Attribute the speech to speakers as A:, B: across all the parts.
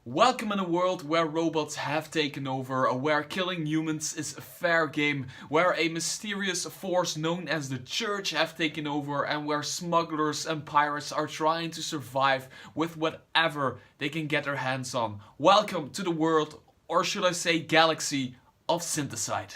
A: Welcome in a world where robots have taken over, where killing humans is a fair game, where a mysterious force known as the Church have taken over, and where smugglers and pirates are trying to survive with whatever they can get their hands on. Welcome to the world, or should I say galaxy, of Syntheside.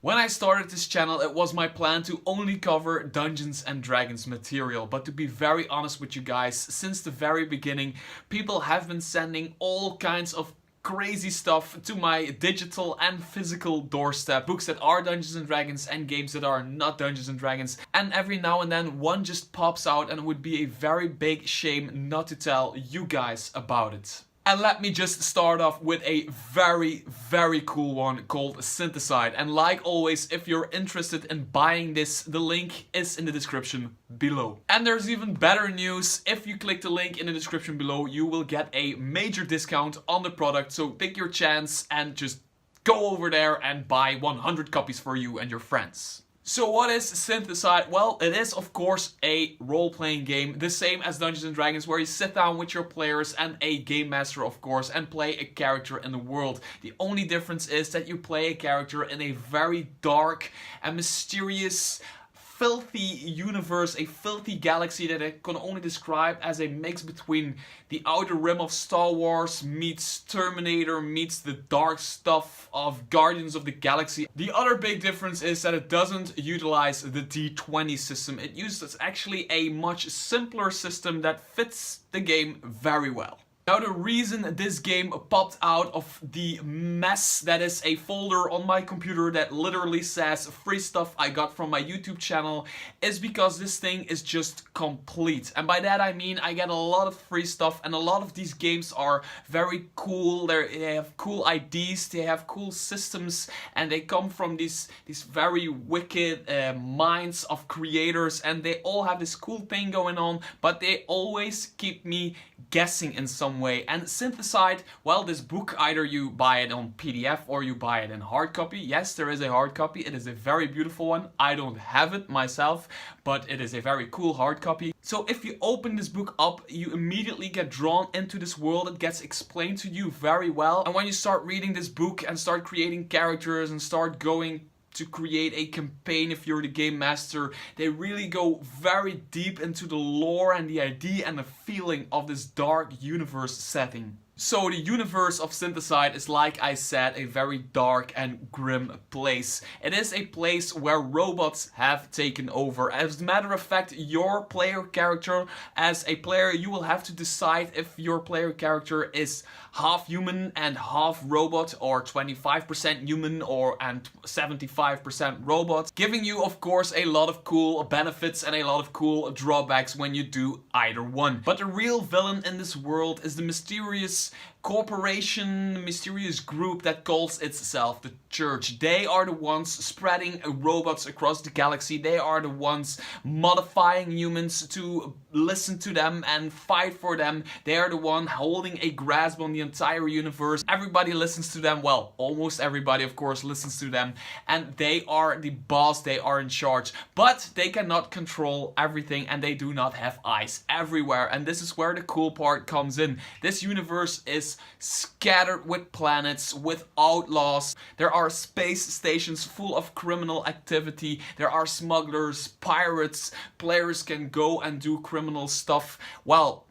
A: When I started this channel, it was my plan to only cover Dungeons and Dragons material, but to be very honest with you guys, since the very beginning, people have been sending all kinds of crazy stuff to my digital and physical doorstep. Books that are Dungeons and Dragons and games that are not Dungeons and Dragons. And every now and then one just pops out, and it would be a very big shame not to tell you guys about it. And let me just start off with a very cool one called Synthecide. And like always, if you're interested in buying this, the link is in the description below. And there's even better news. If you click the link in the description below, you will get a major discount on the product. So take your chance and just go over there and buy 100 copies for you and your friends. So what is Syntheside? Well, it is of course a role-playing game, the same as Dungeons and Dragons, where you sit down with your players and a game master of course and play a character in the world. The only difference is that you play a character in a very dark and mysterious, filthy universe, a filthy galaxy that I can only describe as a mix between the Outer Rim of Star Wars meets Terminator meets the dark stuff of Guardians of the Galaxy. The other big difference is that it doesn't utilize the D20 system. It uses actually a much simpler system that fits the game very well. Now, the reason this game popped out of the mess that is a folder on my computer that literally says free stuff I got from my YouTube channel is because this thing is just complete. And by that I mean I get a lot of free stuff, and a lot of these games are very cool. They have cool ideas, they have cool systems, and they come from these very wicked minds of creators, and they all have this cool thing going on, but they always keep me guessing in some way. And Syntheside, well, this book, either you buy it on PDF or you buy it in hard copy. Yes, there is a hard copy. It is a very beautiful one. I don't have it myself, but it is a very cool hard copy. So if you open this book up, you immediately get drawn into this world. It gets explained to you very well. And when you start reading this book and start creating characters and start going to create a campaign, if you're the game master, they really go very deep into the lore and the idea and the feeling of this dark universe setting. So the universe of Syntheside is, like I said, a very dark and grim place. It is a place where robots have taken over. As a matter of fact, your player character, as a player, you will have to decide if your player character is half human and half robot, or 25% human and 75% robot, giving you of course a lot of cool benefits and a lot of cool drawbacks when you do either one. But the real villain in this world is the mysterious corporation, mysterious group that calls itself the Church. They are the ones spreading robots across the galaxy. They are the ones modifying humans to listen to them and fight for them. They are the one holding a grasp on the entire universe. Everybody listens to them. Well, almost everybody of course listens to them, and they are the boss. They are in charge, but they cannot control everything, and they do not have eyes everywhere. And this is where the cool part comes in. This universe is scattered with planets, with outlaws. There are space stations full of criminal activity. There are smugglers, pirates. Players can go and do criminal stuff. Well,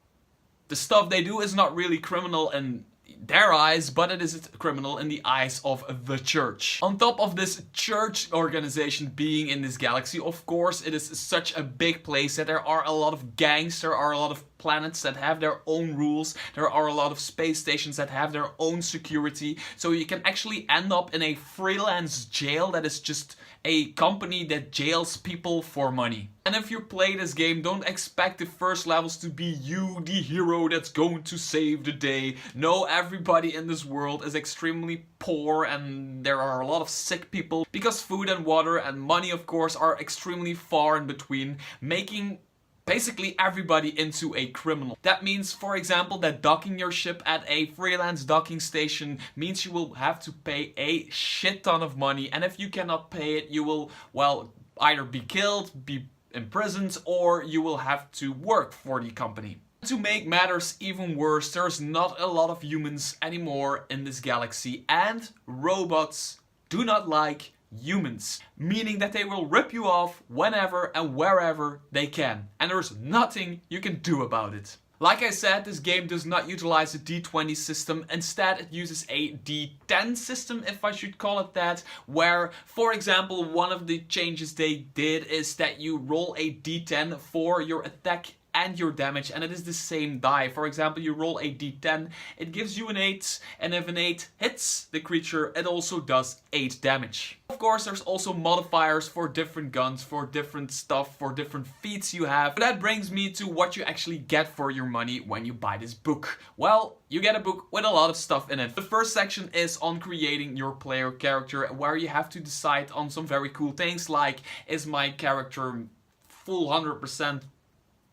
A: the stuff they do is not really criminal in their eyes, but it is criminal in the eyes of the Church. On top of this Church organization being in this galaxy, of course, it is such a big place that there are a lot of gangs, there are a lot of planets that have their own rules, there are a lot of space stations that have their own security, so you can actually end up in a freelance jail that is just a company that jails people for money. And if you play this game, don't expect the first levels to be you, the hero that's going to save the day. No, everybody in this world is extremely poor, and there are a lot of sick people because food and water and money of course are extremely far in between, making basically everybody into a criminal. That means, for example, that docking your ship at a freelance docking station means you will have to pay a shit ton of money, and if you cannot pay it, you will, well, either be killed, be imprisoned, or you will have to work for the company. To make matters even worse, there's not a lot of humans anymore in this galaxy, and robots do not like humans, meaning that they will rip you off whenever and wherever they can, and there's nothing you can do about it. Like I said, this game does not utilize a D20 system. Instead, it uses a D10 system, if I should call it that, where, for example, one of the changes they did is that you roll a D10 for your attack and your damage, and it is the same die. For example, you roll a d10, it gives you an 8, and if an 8 hits the creature, it also does 8 damage. Of course, there's also modifiers for different guns, for different stuff, for different feats you have. But that brings me to what you actually get for your money when you buy this book. Well, you get a book with a lot of stuff in it. The first section is on creating your player character, where you have to decide on some very cool things like, is my character full 100%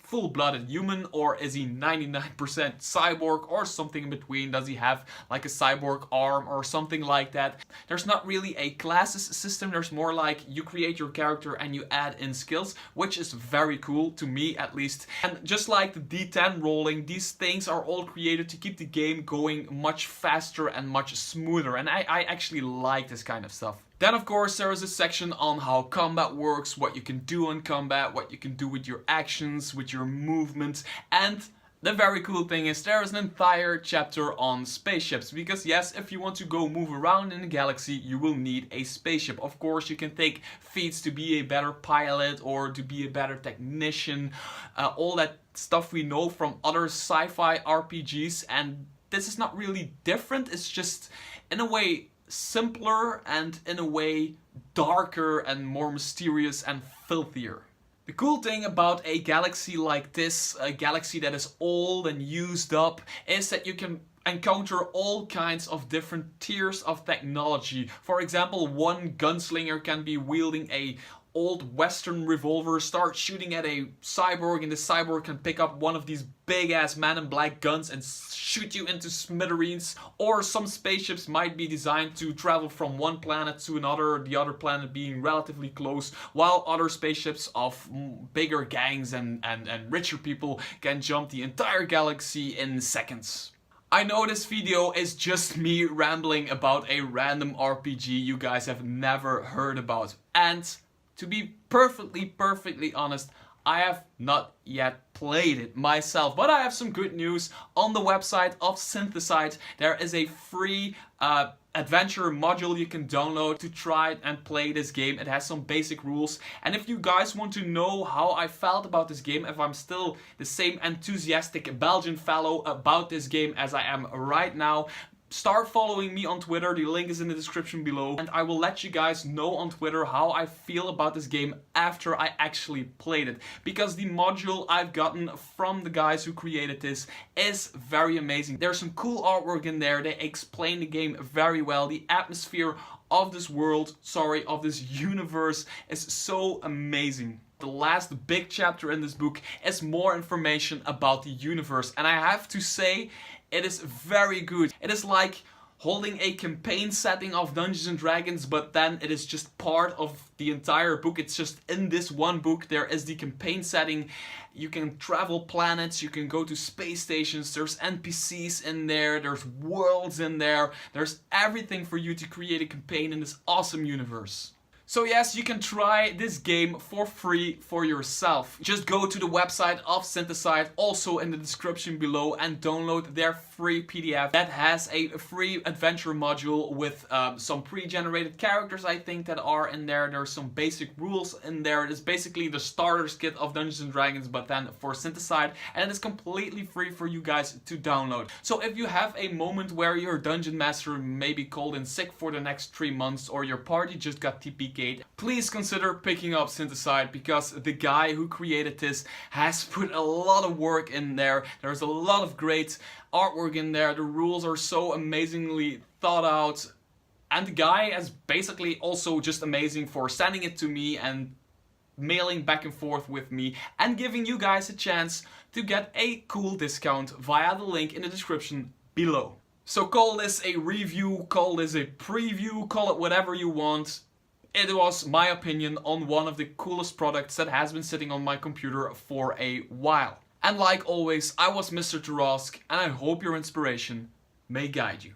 A: full-blooded human, or is he 99% cyborg or something in between? Does he have like a cyborg arm or something like that? There's not really a classes system, there's more like you create your character and you add in skills, which is very cool, to me at least. And just like the D10 rolling, these things are all created to keep the game going much faster and much smoother, and I actually like this kind of stuff. Then of course there is a section on how combat works, what you can do in combat, what you can do with your actions, with your movements, and the very cool thing is there is an entire chapter on spaceships, because yes, if you want to go move around in the galaxy, you will need a spaceship. Of course, you can take feats to be a better pilot or to be a better technician, all that stuff we know from other sci-fi RPGs, and this is not really different, it's just in a way simpler and in a way darker and more mysterious and filthier. The cool thing about a galaxy like this, a galaxy that is old and used up, is that you can encounter all kinds of different tiers of technology. For example, one gunslinger can be wielding a old western revolver, start shooting at a cyborg, and the cyborg can pick up one of these big ass man in black guns and shoot you into smithereens. Or some spaceships might be designed to travel from one planet to another, the other planet being relatively close, while other spaceships of bigger gangs and richer people can jump the entire galaxy in seconds. I know this video is just me rambling about a random RPG you guys have never heard about, and to be perfectly honest, I have not yet played it myself, but I have some good news. On the website of Syntheside, there is a free adventure module you can download to try and play this game. It has some basic rules, and if you guys want to know how I felt about this game, if I'm still the same enthusiastic Belgian fellow about this game as I am right now, start following me on Twitter, the link is in the description below, and I will let you guys know on Twitter how I feel about this game after I actually played it. Because the module I've gotten from the guys who created this is very amazing. There's some cool artwork in there, they explain the game very well, the atmosphere of this world, of this universe is so amazing. The last big chapter in this book is more information about the universe, and I have to say, it is very good. It is like holding a campaign setting of Dungeons and Dragons, but then it is just part of the entire book. It's just in this one book there is the campaign setting. You can travel planets, you can go to space stations, there's NPCs in there, there's worlds in there, there's everything for you to create a campaign in this awesome universe. So yes, you can try this game for free for yourself. Just go to the website of Syntheside, also in the description below, and download their free PDF that has a free adventure module with some pre-generated characters, I think, that are in there. There's some basic rules in there. It is basically the starter's kit of Dungeons and Dragons, but then for Syntheside, and it is completely free for you guys to download. So if you have a moment where your dungeon master may be called in sick for the next 3 months, or your party just got TPK, please consider picking up Syntheside, because the guy who created this has put a lot of work in there. There's a lot of great artwork in there. The rules are so amazingly thought out, and the guy is basically also just amazing for sending it to me and mailing back and forth with me and giving you guys a chance to get a cool discount via the link in the description below. So call this a review, call this a preview, call it whatever you want. It was my opinion on one of the coolest products that has been sitting on my computer for a while. And like always, I was Mr. Tarask, and I hope your inspiration may guide you.